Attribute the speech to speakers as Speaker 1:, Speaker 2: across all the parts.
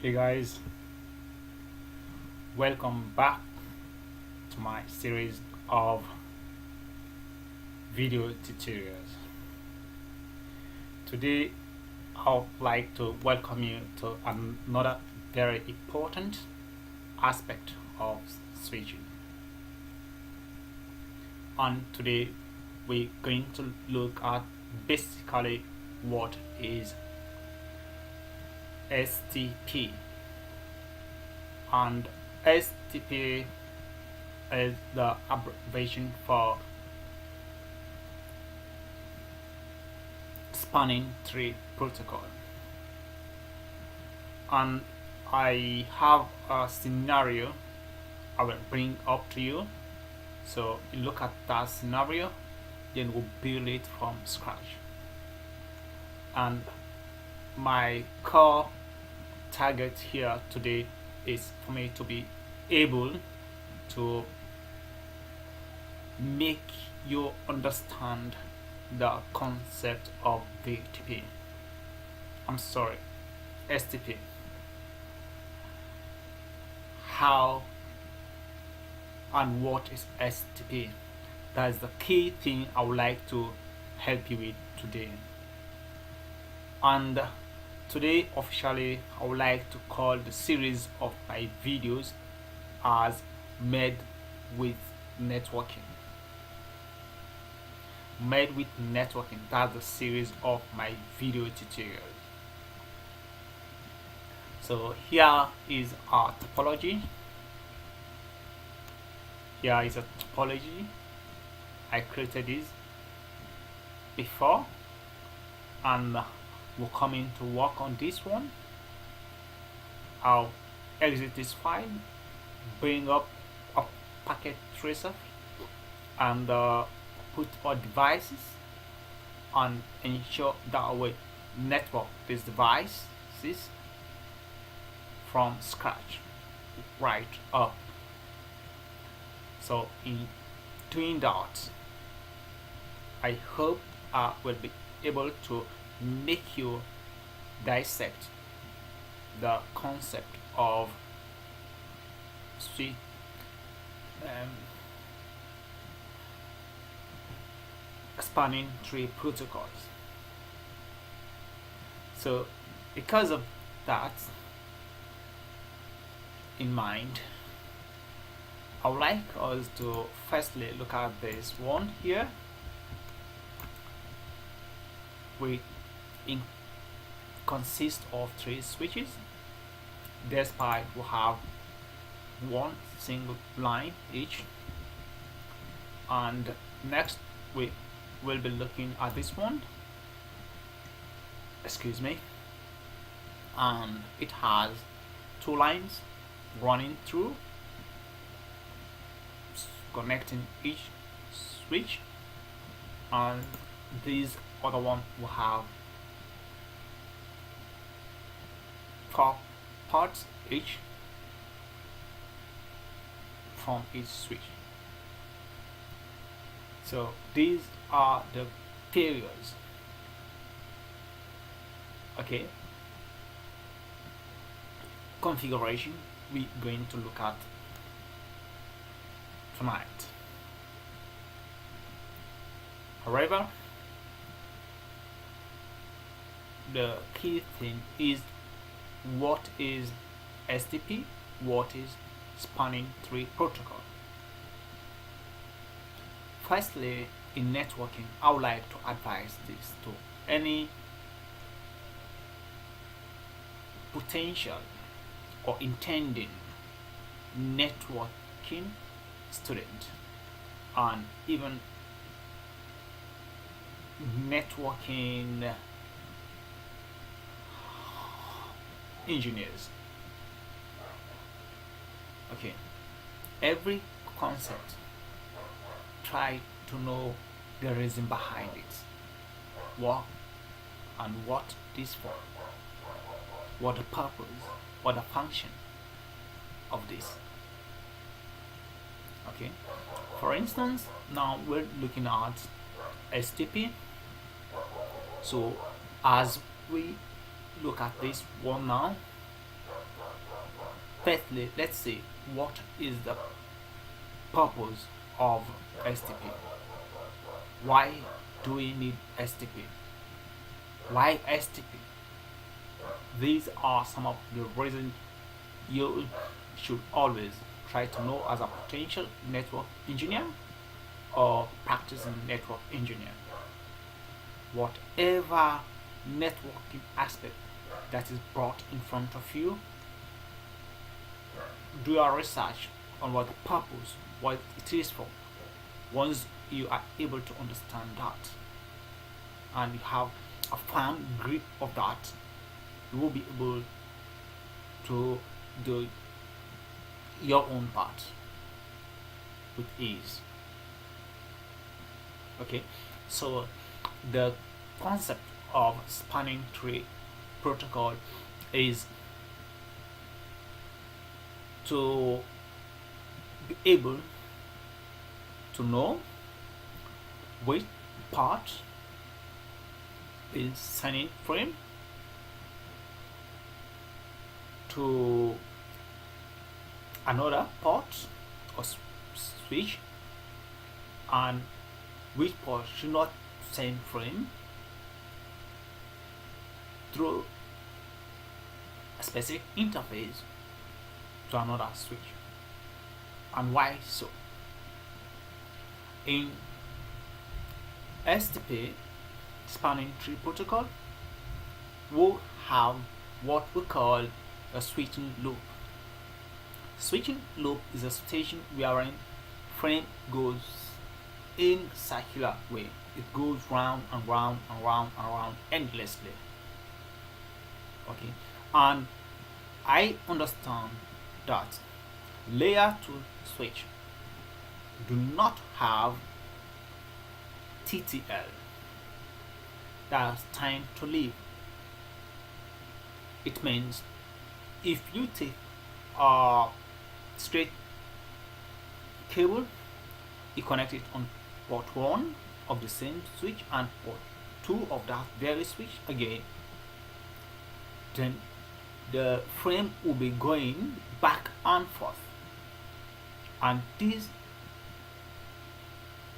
Speaker 1: Hey guys, welcome back to my series of video tutorials. Today I would like to welcome you to another very important aspect of switching. And today we're going to look at basically what is STP. And STP is the abbreviation for spanning tree protocol. And I have a scenario I will bring up to you. So you look at that scenario, then we'll build it from scratch. And my core target here today is for me to be able to make you understand the concept of VTP. I'm sorry, STP. How and what is STP? That is the key thing I would like to help you with today. And today officially I would like to call the series of my videos as Made with Networking. Made with Networking, that's the series of my video tutorials. So here is our topology. Here is a topology. I created this before and we're coming to work on this one. I'll exit this file, bring up a packet tracer and put our devices and ensure that we network these devices from scratch right up. So in doing that, I hope I will be able to make you dissect the concept of spanning tree protocols. So because of that in mind, I would like us to firstly look at this one here. We consist of 3 switches, despite we have one single line each. And next we will be looking at this one, excuse me, and it has 2 lines running through, connecting each switch, and these other one will have 4 parts each from each switch. So these are the periods. Okay, configuration we're going to look at tonight. However, the key thing is what is STP, what is spanning tree protocol. Firstly, in networking, I would like to advise this to any potential or intending networking student and even networking engineers. Okay, every concept, try to know the reason behind it, what and what this for, what the purpose, what the function of this. Okay, for instance, now we're looking at STP. So as we look at this one now, Firstly, let's see what is the purpose of STP. Why do we need STP? Why STP? These are some of the reasons you should always try to know as a potential network engineer or practicing network engineer. Whatever networking aspect that is brought in front of you, do your research on what the purpose, what it is for. Once you are able to understand that and you have a firm grip of that, you will be able to do your own part with ease. Okay, so the concept of spanning tree protocol is to be able to know which part is sending frame to another port or switch, and which port should not send frame through a specific interface to another switch, and why so. In STP spanning tree protocol, we have what we call a switching loop. Switching loop is a station wherein frame goes in circular way. It goes round and round and round and round endlessly. Okay, and I understand that layer 2 switch do not have TTL, that's time to live. It means if you take a straight cable, you connect it on port 1 of the same switch and port 2 of that very switch again, then the frame will be going back and forth, and this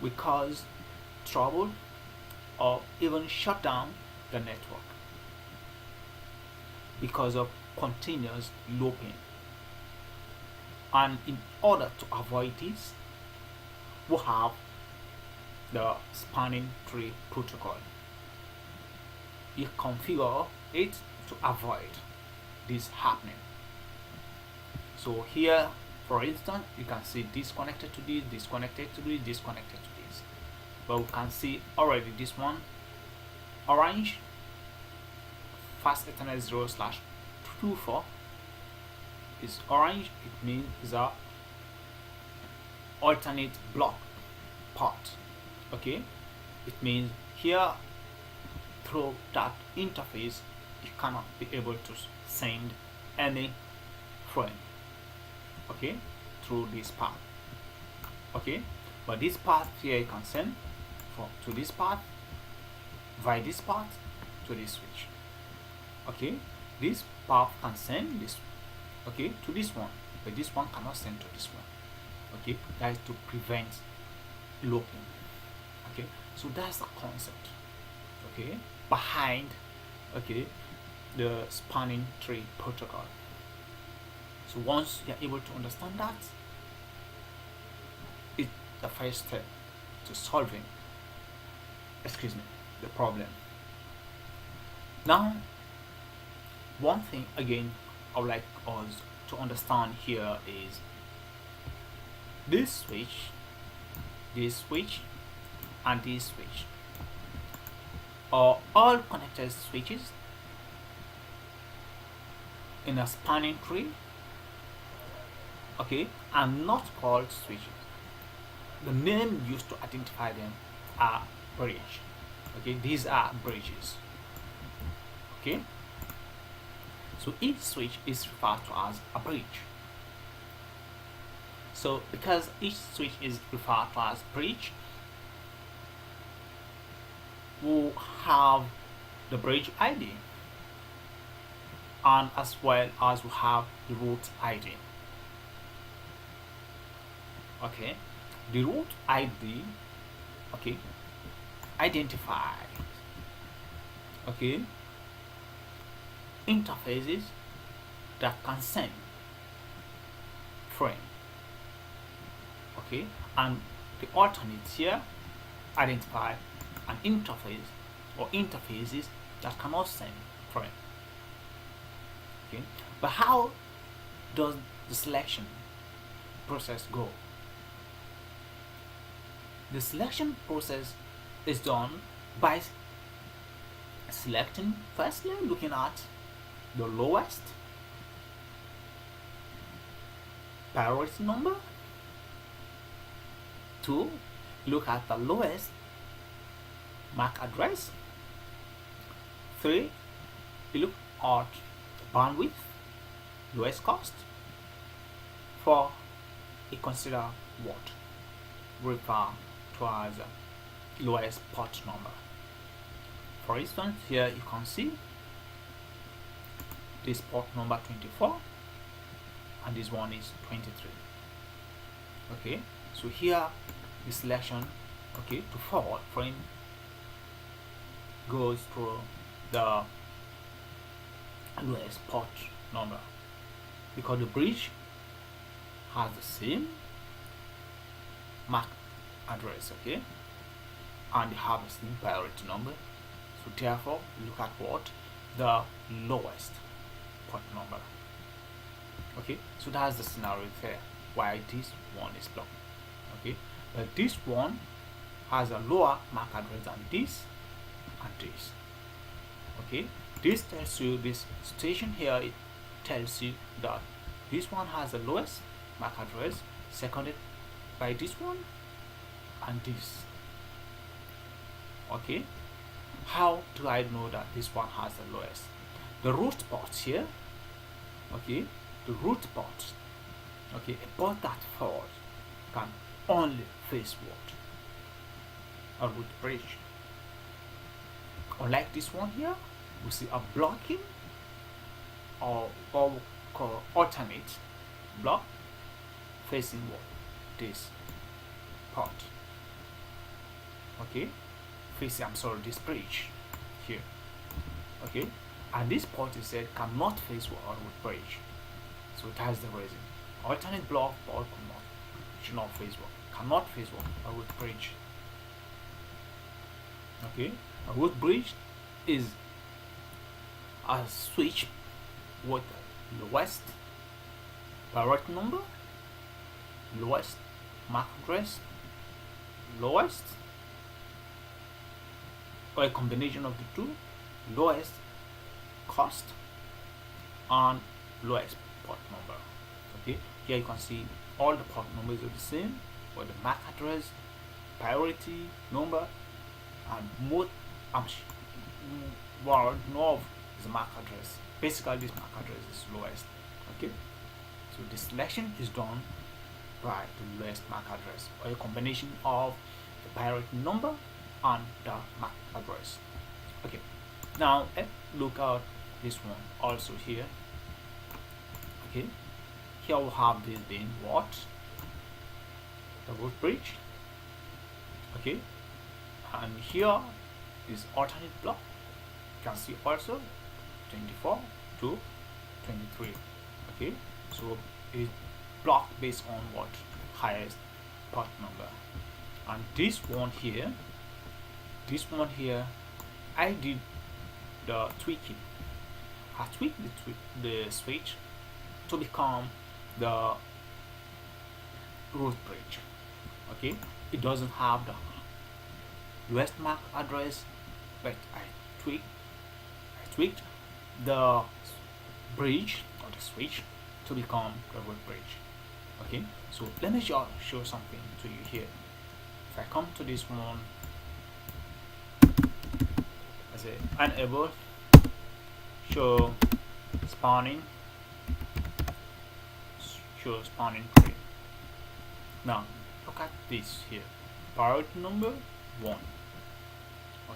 Speaker 1: will cause trouble or even shut down the network because of continuous looping. And in order to avoid this, we have the spanning tree protocol. You configure it to avoid this happening. So here, for instance, you can see disconnected to this, disconnected to this, disconnected to this. But we can see already this one orange fast Ethernet 0/24 is orange. It means it's a alternate block part. Okay, it means here through that interface you cannot be able to send any frame, okay, through this path. Okay, but this path here you can send to this path via this path to this switch. Okay, this path can send this, okay, to this one, but this one cannot send to this one. Okay, that is to prevent looping. Okay, so that's the concept, okay, behind, okay, the spanning tree protocol. So once you're able to understand that, it's the first step to solving, the problem. Now, one thing again I would like us to understand here is this switch, and this switch are all connected switches in a spanning tree, okay, and not called switches. The name used to identify them are bridge. Okay, these are bridges. Okay, so each switch is referred to as a bridge. So because each switch is referred to as bridge, we have the bridge ID, and as well as we have the root ID. Okay, the root ID, okay, identifies, okay, interfaces that can send frame, okay, and the alternate here identify an interface or interfaces that cannot send frame. Okay, but how does the selection process go? The selection process is done by selecting, firstly looking at the lowest priority number. 2, look at the lowest MAC address. 3, you look at bandwidth, lowest cost. 4, you consider what refer to as lowest port number. For instance, here you can see this port number 24 and this one is 23. Okay, so here the selection, okay, to forward frame goes through the lowest port number because the bridge has the same MAC address, okay, and they have the same priority number. So therefore, look at what the lowest port number. Okay, so that's the scenario there why this one is blocked. Okay, but this one has a lower MAC address than this and this. Okay, this tells you, this station here, it tells you that this one has the lowest MAC address, seconded by this one and this. Okay, how do I know that this one has the lowest? The root port here, okay, the root port, okay, a port that forward can only face what? A root bridge. Unlike this one here, we see a blocking or alternate block facing what? This port. Okay, facing, I'm sorry, this bridge here. Okay, and this port is said cannot face what with bridge. So that's the reason. Alternate block port should not face what? Cannot face what? A root bridge. Okay, a root bridge is a switch with lowest priority number, lowest MAC address, lowest, or a combination of the two, lowest cost and lowest port number. Okay, here you can see all the port numbers are the same, but the MAC address, priority number, and most well, no is the MAC address. Basically, this MAC address is lowest. Okay, so the selection is done by the lowest MAC address, or a combination of the priority number and the MAC address. Okay, now let's look at this one also here. Okay, here we have this being what? The root bridge. Okay, and here is alternate block. You can see also 24 to 23. Okay, so it's blocked based on what? Highest port number. And this one here, I did the tweaking. I tweaked the switch to become the root bridge. Okay, it doesn't have the lowest MAC address, but I tweaked the bridge or the switch to become the root bridge. Okay, so let me show something to you here. If I come to this one, I say enable show spanning tree. Now look at this here, priority number 1.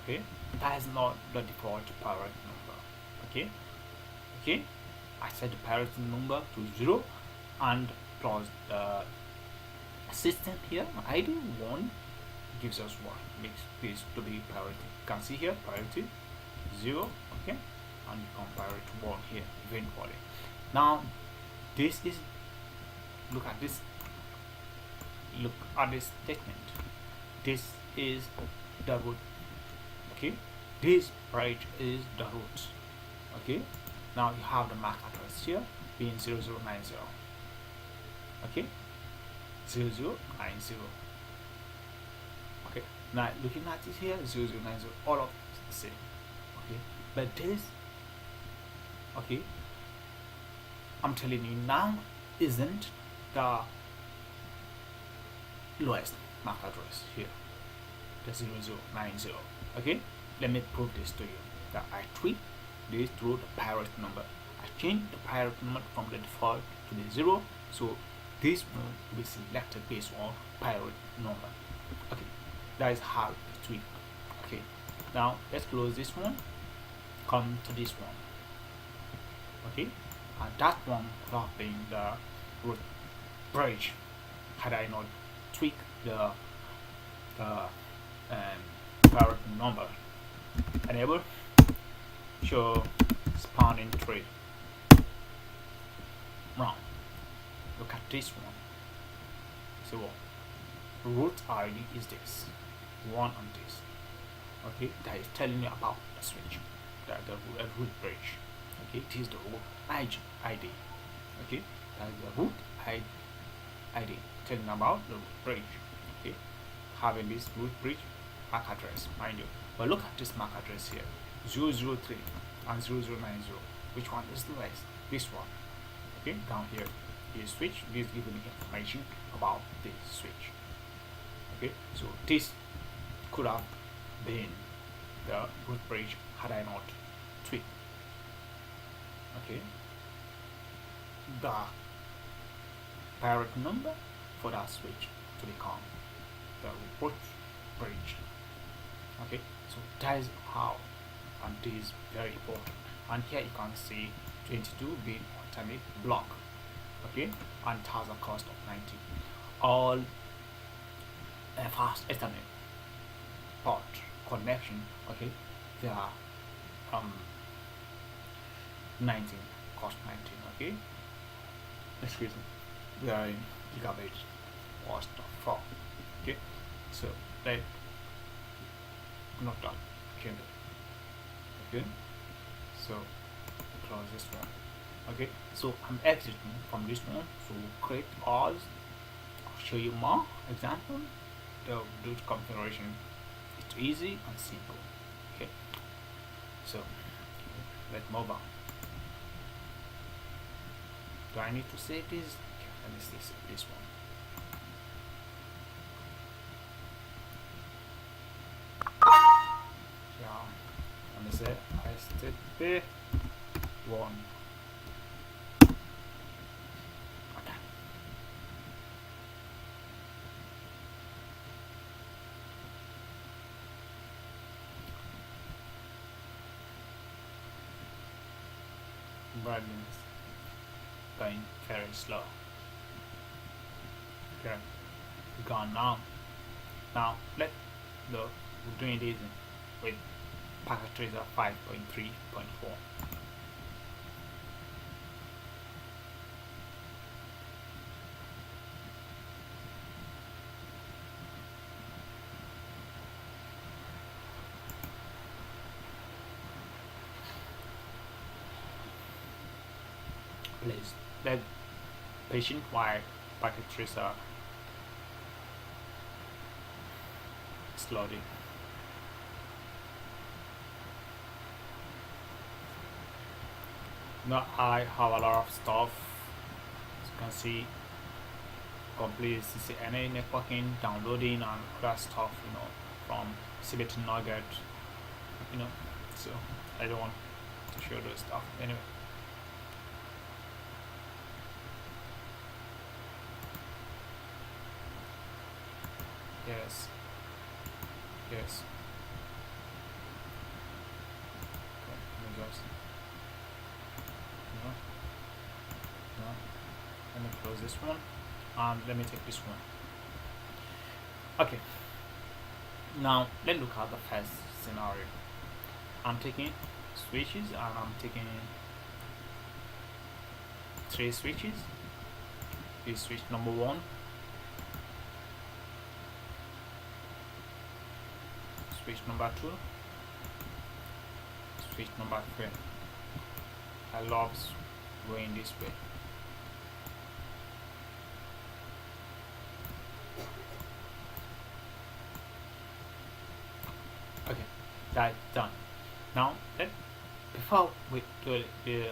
Speaker 1: Okay, that is not the default priority number. Okay, I set the priority number to 0 and plus the system here ID 1 gives us what makes this to be priority. You can see here priority 0, okay, and you compare it to 1 here eventually. Now this is, look at this statement. This is the root, okay, this bridge is the root, okay. Now you have the MAC address here being 0090, okay, 0090, okay. Now looking at it here, 0090, all of the same, okay. But this, okay, I'm telling you now, isn't the lowest MAC address here, the 0090, okay. Let me prove this to you, that I tweak this through the priority number. I change the priority number from the default to the 0, so this will be selected based on priority number, okay. That is how it tweak, okay. Now let's close this one, come to this one, okay, and that one could have been the root bridge had I not tweak the priority number. Enable show spanning tree. Wrong. Look at this one. So root ID is this one on this, okay. That is telling you about the switch, the root bridge, okay. It is the root ID, okay. That is the root ID telling about the root bridge, okay. Having this root bridge MAC address, mind you. But look at this MAC address here, 003 and 0090. Which one is the less? This one, okay. Down here is switch. This giving information about this switch, okay. So this could have been the root bridge had I not tweaked, okay, the priority number for that switch to become the root bridge, okay. So that is how, and this is very important. And here you can see 22-bit alternate block, okay, and it has a cost of 90. All fast Ethernet port connection, okay, they are 19, cost 19, okay. Excuse me, we are in gigabit cost of 4, okay. So let not done, okay. So close this one, okay. So I'm exiting from this one to create all. I'll show you more example. The do configuration, it's easy and simple, okay. So let's move on. Do I need to save this? Okay, let me save this one. Yeah, let me say HTTP 1. Okay. Brightness going very slow. Okay, gone now. Now let the we're doing this with Packet Tracer 5.3.4. Please let patient while Packet Tracer is loading. Now I have a lot of stuff, as you can see, complete CCNA networking, downloading and other stuff, you know, from CBT Nugget, you know, so I don't want to show those stuff anyway. Yes. Yes. Okay, let me just, you know. Let me close this one and let me take this one. Okay, now let's look at the first scenario. I'm taking switches and I'm taking 3 switches. This switch number 1, switch number 2, switch number 3. I love going this way. Okay, that's done. Now before we do the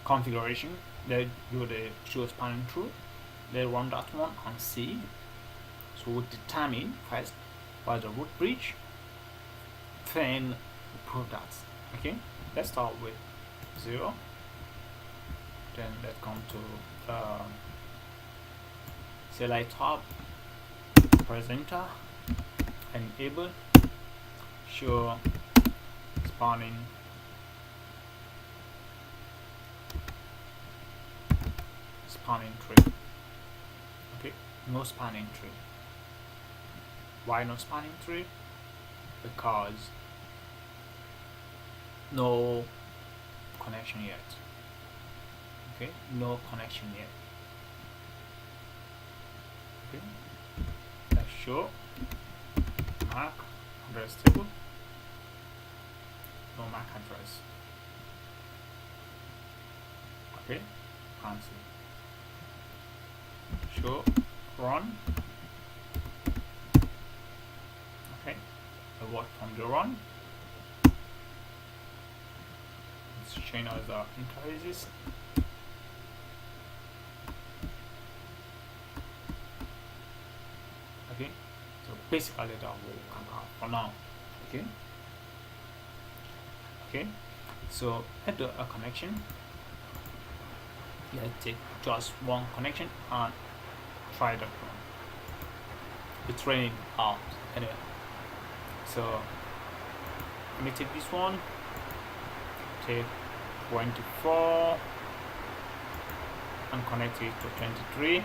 Speaker 1: configuration, let's do the show spanning through. Let's run that one and see. So we'll determine first what's the root bridge, then we'll prove that. Okay, let's start with 0. Then let's come to select tab, press enter, enable, show spanning tree. Okay, no spanning tree. Why no spanning tree? Because no connection yet. Okay, no connection yet. Okay, let's show MAC address table. No MAC address. Okay, cancel. Show run. Okay, I work from the run. Let's change as the interfaces. Okay, so basically that will come out for now. Okay, okay, so let's do a connection. Let's take just one connection and try that one. It's raining out anyway, so let me take this one, take 24 and connect it to 23.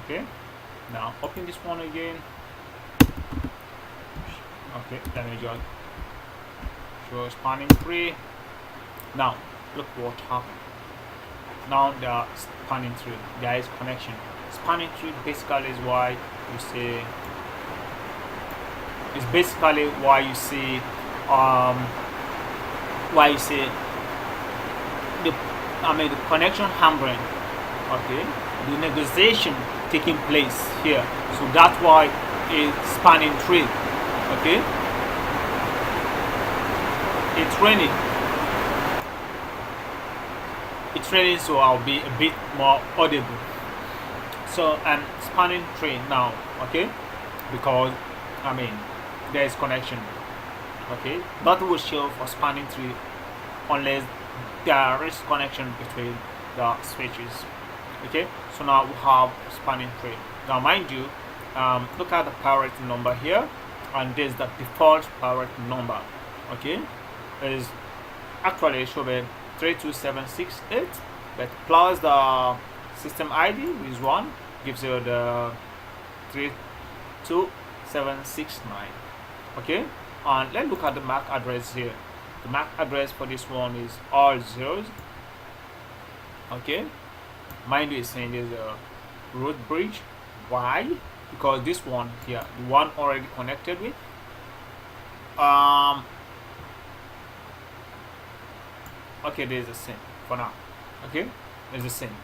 Speaker 1: Okay, now open this one again. Okay, let me just show spanning tree. Now look what happened. Now they are spanning tree. There is connection. Spanning tree basically is why you see. It's basically why you see. Why you see the connection hammering. Okay, the negotiation taking place here. So that's why it's spanning tree. Okay, it's raining. It's raining, so I'll be a bit more audible. So I'm spanning tree now, okay, because there is connection. Okay, that will show for spanning tree unless there is connection between the switches. Okay, so now we have spanning tree. Now mind you, look at the parity number here, and this is the default parity number. Okay, it is actually showing 32768, but plus the system ID is 1 gives you the 32769. Okay, and let's look at the MAC address here. The MAC address for this one is all zeros. Okay, mind you, is saying there's a root bridge. Why? Because this one here, the one already connected with, okay, there's a same for now. Okay, there's a same.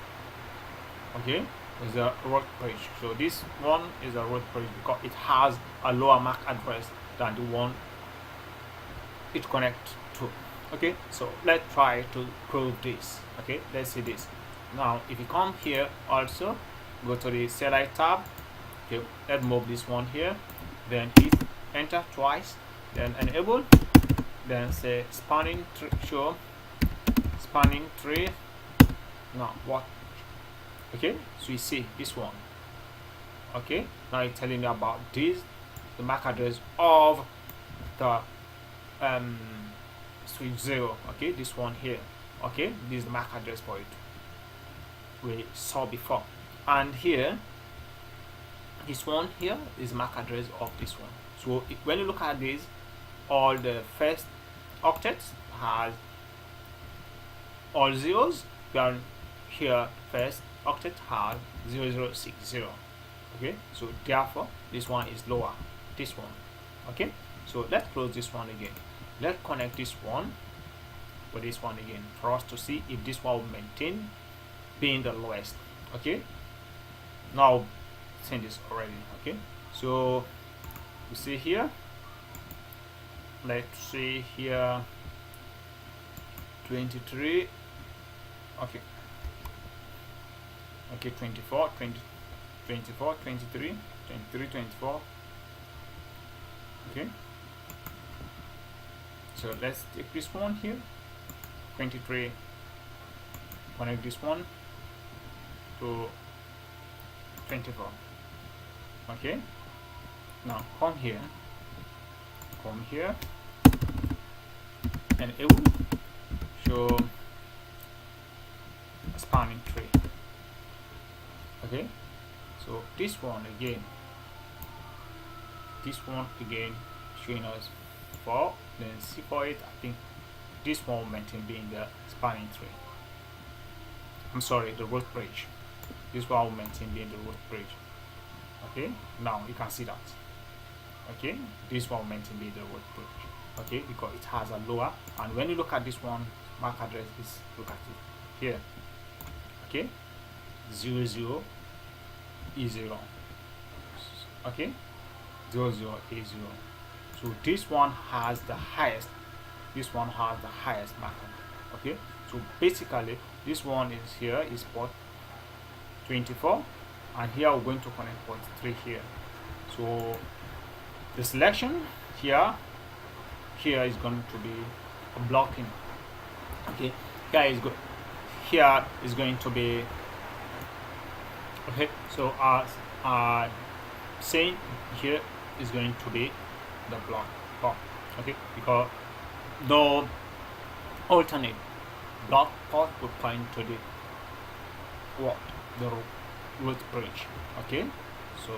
Speaker 1: Okay, there's a root bridge. So this one is a root bridge because it has a lower MAC address than the one it connects to. Okay, so let's try to prove this. Okay, let's see this. Now if you come here also, go to the select tab. Okay, let's move this one here, then hit enter twice, then enable, then say spanning tree, show spanning tree. Now what? Okay, so you see this one. Okay, now it's telling me about this, the MAC address of the switch 0. Okay, this one here. Okay, this is the MAC address for it we saw before. And here, this one here is MAC address of this one. So when you look at this, all the first octets has all zeros, while here first octet has 0060. Okay, so therefore this one is lower, this one. Okay, so let's close this one again. Let's connect this one with this one again for us to see if this one will maintain being the lowest. Okay, now send this already. Okay, so you see here, let's see here 23. Okay, 24, 20, 24, 23, 23, 24. Okay, so let's take this one here, 23, connect this one to 24. Okay, now come here, and it will show a spanning tree. Okay, so this one again showing us 4, then C for it. I think this one will maintain being the spanning tree. I'm sorry, the root bridge. This one will maintain being the root bridge. Okay, now you can see that. Okay, this one will maintain being the root bridge. Okay, because it has a lower, and when you look at this one, MAC address is, look at it here. Okay, 00 E0. Okay, 00 E0. So this one has the highest. This one has the highest MAC address. Okay, so basically this one is here is port 24, and here we're going to connect port 3 here. So the selection here is going to be a blocking. Okay, here is going to be okay. So saying here is going to be the block. Okay, because the alternate block port will point to the root bridge. Okay, so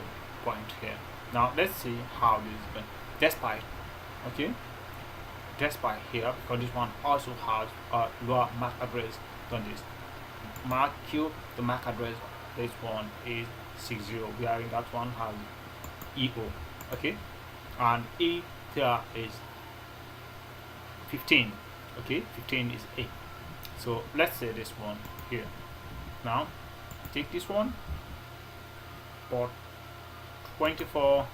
Speaker 1: point here. Now let's see how this is going. Despite here, because this one also has a lower MAC address than this. Mark Q, the MAC address of this one is 60, wherein that one has EO. Okay, and E here is 15. Okay, 15 is A. So let's say this one here. Now take this one, port 24,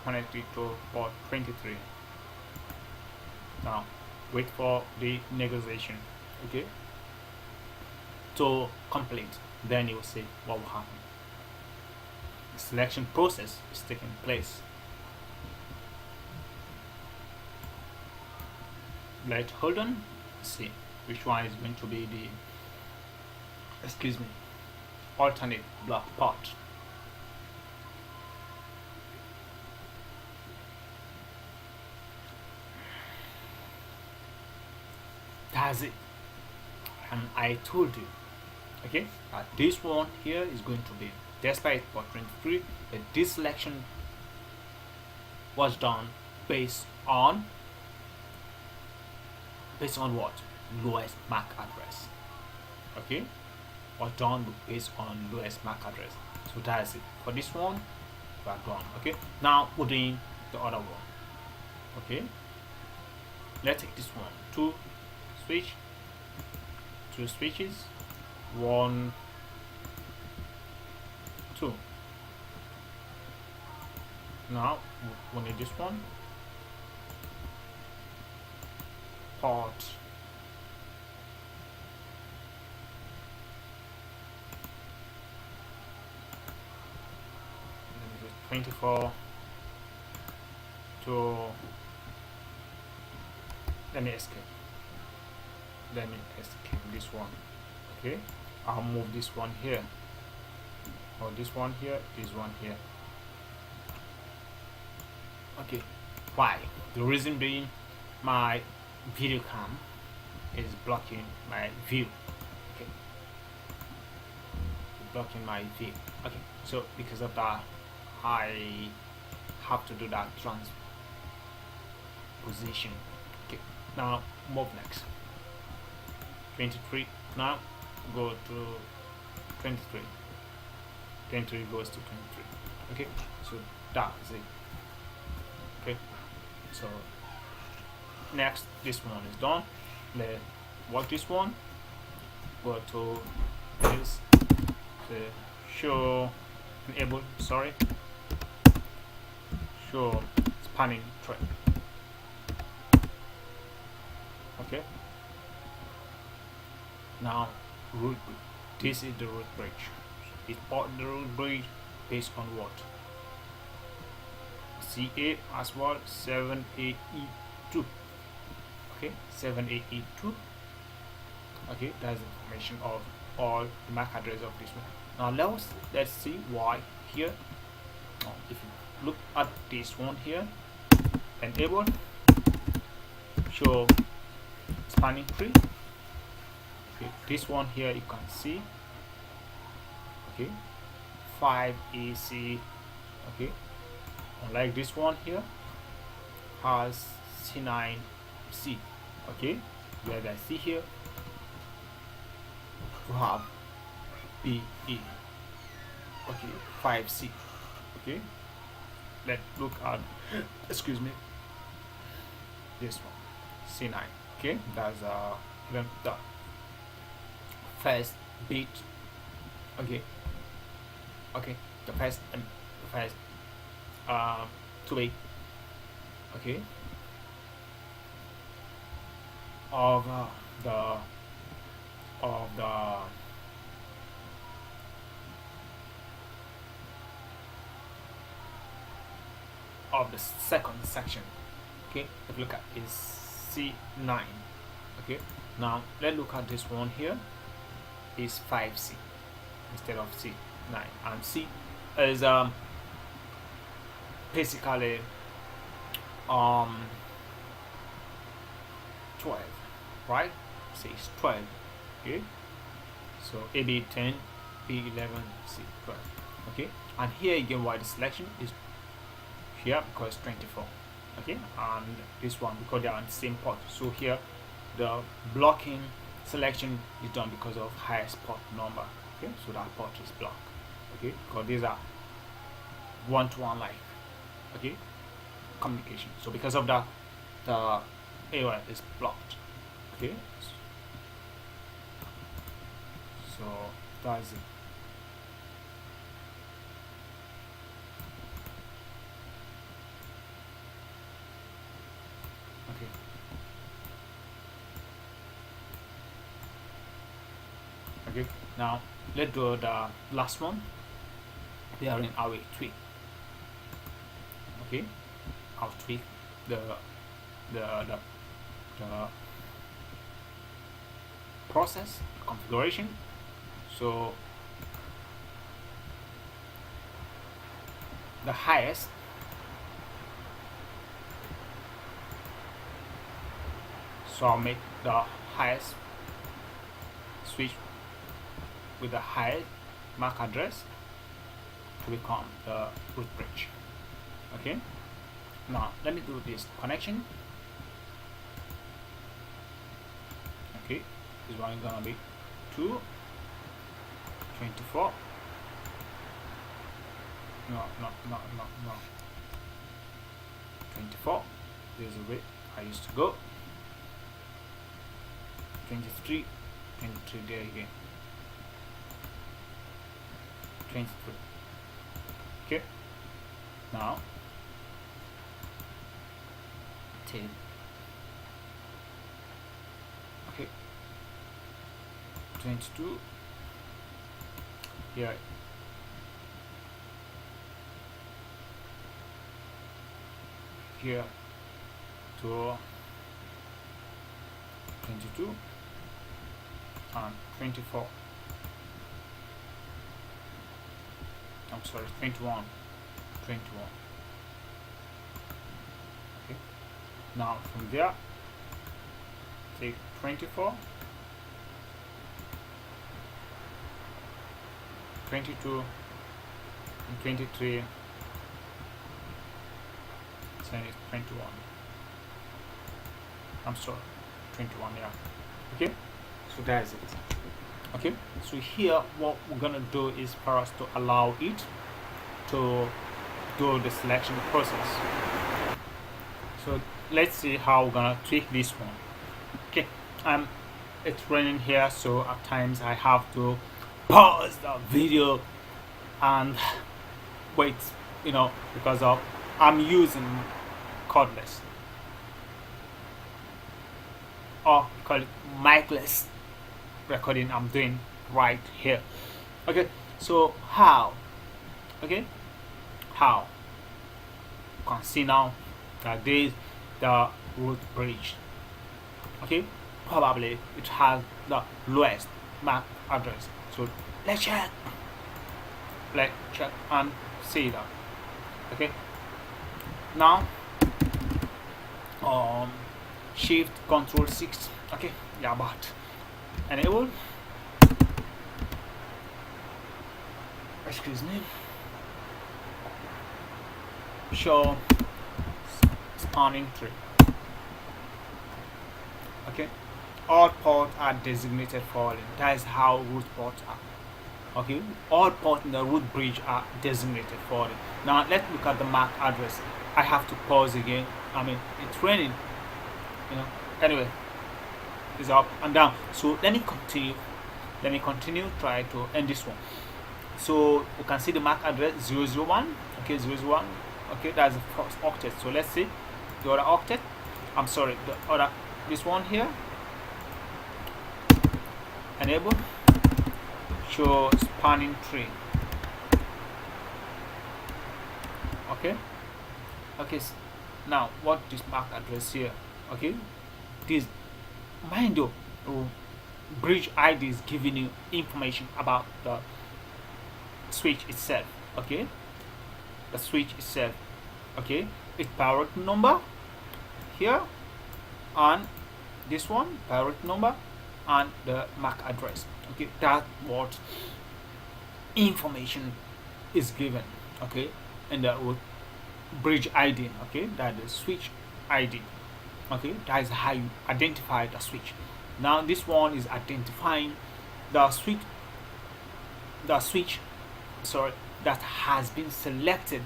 Speaker 1: connect it to port 23. Now wait for the negotiation, okay, to complete. Then you will see what will happen. The selection process is taking place. Let's hold on, see which one is going to be the alternate block port. That's it. And I told you, okay, that this one here is going to be, despite port 23, that this selection was done based on what? Lowest MAC address. Okay, was done based on lowest MAC address. So that's it for this one. We are done. Okay, now putting the other one. Okay, let's take this one. Two switches, 1, 2. Now we need this one, port 24 to, let me escape this one. Okay, I'll move this one here, or this one here, this one here. Okay, why? The reason being, my video cam is blocking my view. Okay, blocking my view. Okay, so because of that, I have to do that transposition. Okay, now move next. 23. Now go to 23. 23 goes to 23. Okay, so that's it. Okay, so next, this one is done. Let's work this one. Go to this, the show enable, sorry, show spanning tree. Okay, now root bridge. This is the root bridge. It's the root bridge based on what? CA as well, 78E2. Okay, 78E2. Okay, that's information of all the MAC address of this one. Now let's see why here. If you look at this one here, enable show spanning tree. Okay, this one here you can see. Okay, 5AC. Okay, unlike this one here has C9C. Okay, where I see here you have BE. Okay, 5C. Okay, let's look at excuse me, this one, C9. Okay, that's the first bit. Okay, the first 2 bit. Okay, of the second section. Okay, if you look at is C9. Okay, now let's look at this one here is 5C instead of C9, and C is basically 12, right? C is 12. Okay, so AB10, B11, C12. Okay, and here again why the selection is here because 24. Okay, and this one because they are on the same port, so here the blocking selection is done because of highest port number. Okay, so that port is blocked. Okay, because these are one-to-one like communication, so because of that the AOL is blocked. Okay, so that's it. Okay, okay, now let's do the last one. They are in our tweak. Okay, I'll tweak the process configuration. So the highest so I'll make the highest switch with the highest MAC address to become the root bridge. Okay, now let me do this connection. Okay, this one is gonna be 224. No 24. There's a way I used to go. 23 there again. 23. Okay, now 10. Okay, 22 here. Here to 22 and 24. I'm sorry, 21. Okay, now from there take 24, 22, and 23, so it's 21. I'm sorry, 21, yeah. Okay, so that is it. Okay, so here what we're gonna do is for us to allow it to do the selection process. So let's see how we're gonna tweak this one. Okay, it's raining here, so at times I have to pause the video and wait, because of I'm using cordless, or call it micless recording I'm doing right here. Okay, so how you can see now that this the root bridge. Okay, probably it has the lowest MAC address. So let's check and see that. Okay, now shift control 6. Okay, yeah, but enable, excuse me, show spanning tree. Okay, all ports are designated for it. That is how root ports are. Okay, all ports in the root bridge are designated for it. Now let's look at the MAC address. I have to pause again. It's raining, anyway, it's up and down. So let me continue try to end this one. So you can see the MAC address 001. Okay, 001. Okay, that's the first octet. So let's see the other octet. I'm sorry, the other, this one here. Enable, show spanning tree. Okay, now what this MAC address here? Okay, this, mind you, bridge ID is giving you information about the switch itself. Okay, the switch itself. Okay, its priority number here, and this one priority number, and the MAC address. Okay, that's what information is given. Okay, and the bridge ID. Okay, that is switch ID. Okay, that is how you identify the switch. Now this one is identifying the switch sorry, that has been selected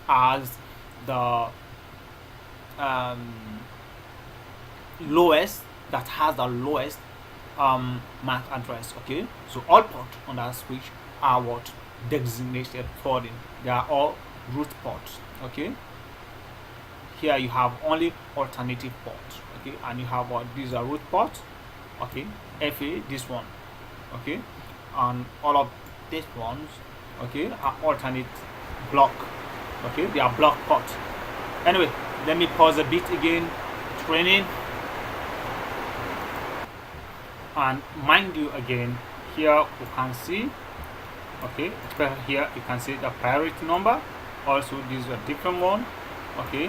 Speaker 1: as the lowest, that has the lowest MAC address. Okay, so all ports on that switch are what designated for them. They are all root ports. Okay, here you have only alternative ports. Okay, and you have what, these are root ports. Okay, FA, this one. Okay, and all of these ones, okay, are alternate block. Okay, they are block ports. Anyway, let me pause a bit again. Training, and mind you again, here you can see, okay, here you can see the priority number. Also, this is a different one. Okay,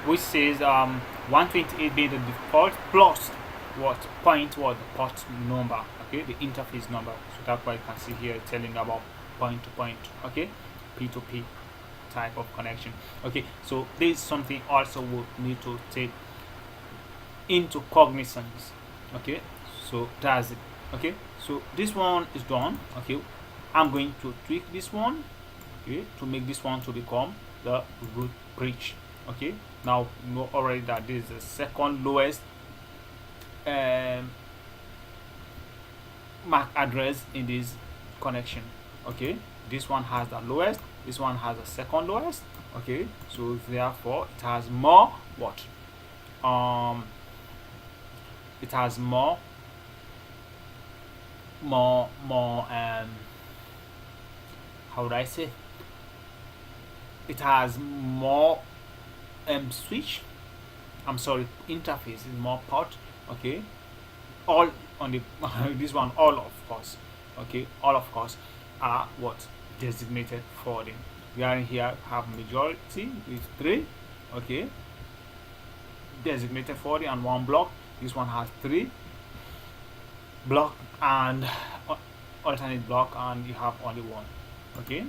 Speaker 1: which says 128 being the default plus what the port number. Okay, the interface number. So that's why you can see here telling about point to point. Okay, P2P type of connection. Okay, so this is something also we need to take into cognizance. Okay, so that's it. Okay, so this one is done. Okay, I'm going to tweak this one, okay, to make this one to become the root bridge. Okay, now you know already that this is the second lowest MAC address in this connection. Okay, this one has the lowest, this one has the second lowest. Okay, so therefore it has more what it has more how would I say, it has more switch, I'm sorry, interface is more port. Okay, all on the this one, all of course. Okay, all of course are what designated for them. We are here have majority with 3. Okay, designated for it and 1 block. This one has 3 block and alternate block, and you have only 1. Okay,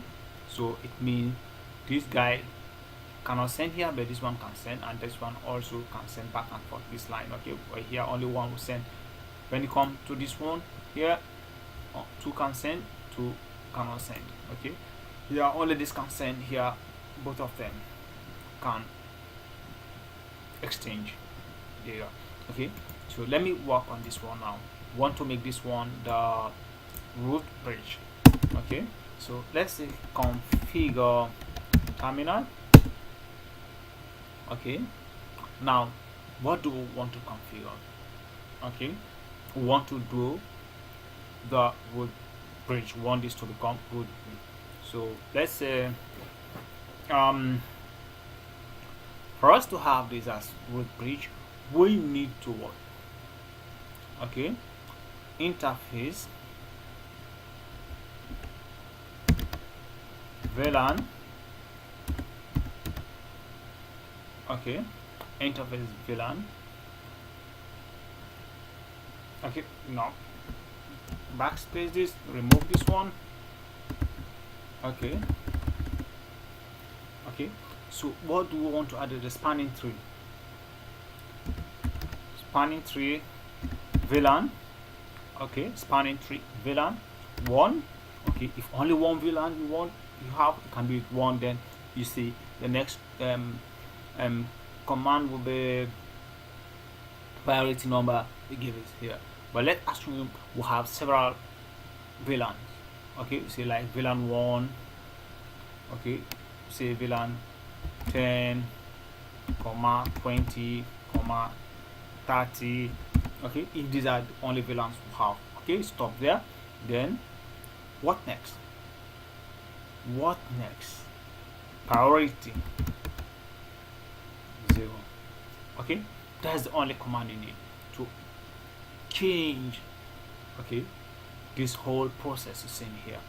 Speaker 1: so it means this guy cannot send here, but this one can send, and this one also can send back and forth this line. Okay, but here only 1 will send. When you come to this one here, 2 can send, 2 cannot send. Okay, here only this can send, here both of them can exchange. There you go. Okay, so let me work on this one now. Want to make this one the root bridge. Okay, so let's say configure terminal. Okay, now what do we want to configure? Okay, we want to do the root bridge. We want this to become root bridge. So let's say for us to have this as root bridge, we need to work. Okay, interface VLAN. Okay, interface VLAN. Okay, now backspace this, remove this one. Okay, okay, so what do we want to add? The spanning tree. Spanning tree VLAN. Okay, spanning tree VLAN 1. Okay, if only 1 VLAN you have, it can be 1. Then you see the next command will be priority number, we give it here. But let's assume we have several VLANs. Okay, say like VLAN 1. Okay, say VLAN 10, 20, 30. Okay, if these are the only VLANs we have. Okay, stop there. Then what next? What next? Priority 0. Okay, that's the only command you need to change. Okay, this whole process is in here.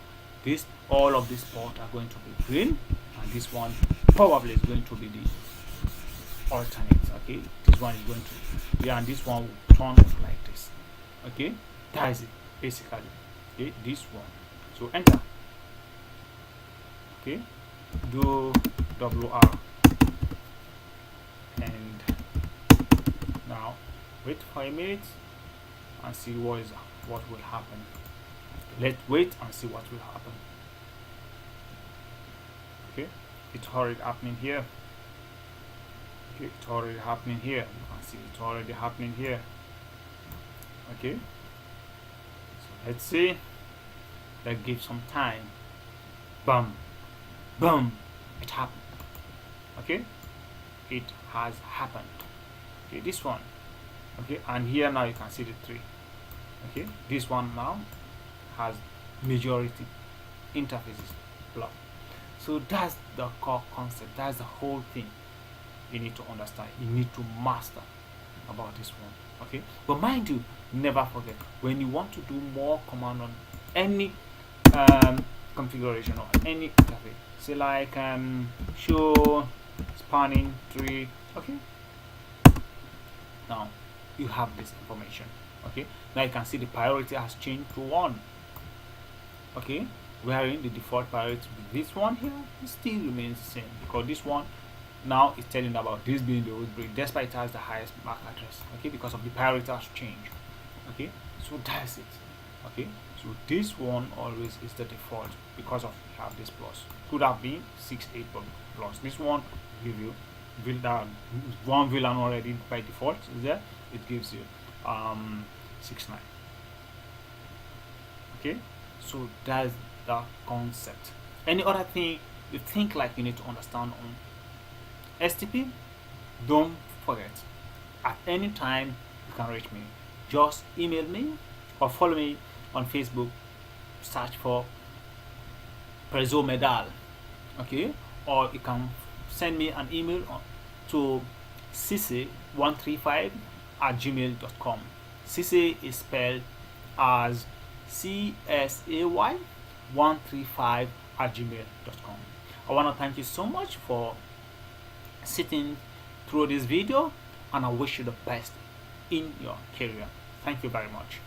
Speaker 1: All of these ports are going to be green, and this one probably is going to be the alternate. Okay, this one is going to be, and this one will turn off like this. Okay, that is it basically. Okay, this one. So enter. Okay, do WR, and now wait for a minute and see what will happen. Let's wait and see what will happen. Okay, it's already happening here. Okay, it's already happening here. You can see it's already happening here. Okay, so let's see. Let's give some time. Boom, boom, it happened. Okay, it has happened. Okay, this one. Okay, and here now you can see the 3. Okay, this one now has majority interfaces block. So that's the core concept. That's the whole thing you need to understand. You need to master about this one. Okay, but mind you, never forget, when you want to do more command on any configuration or any interface, say like show spanning tree. Okay, now you have this information. Okay, now you can see the priority has changed to 1. Okay, wherein the default priority with this one here, it still remains the same, because this one now is telling about this being the root bridge, despite it has the highest MAC address. Okay, because of the priority has changed. Okay, so that's it. Okay, so this one always is the default because of have this plus. Could have been 68 plus. This one give you VLAN, 1 VLAN already by default is there. It gives you 69. Okay, so that's the concept. Any other thing you think like you need to understand on STP, don't forget, at any time you can reach me. Just email me or follow me on Facebook. Search for Prezo Medal. Okay, or you can send me an email to csay135@gmail.com. Csay is spelled as CSAY135@gmail.com. I want to thank you so much for sitting through this video, and I wish you the best in your career. Thank you very much.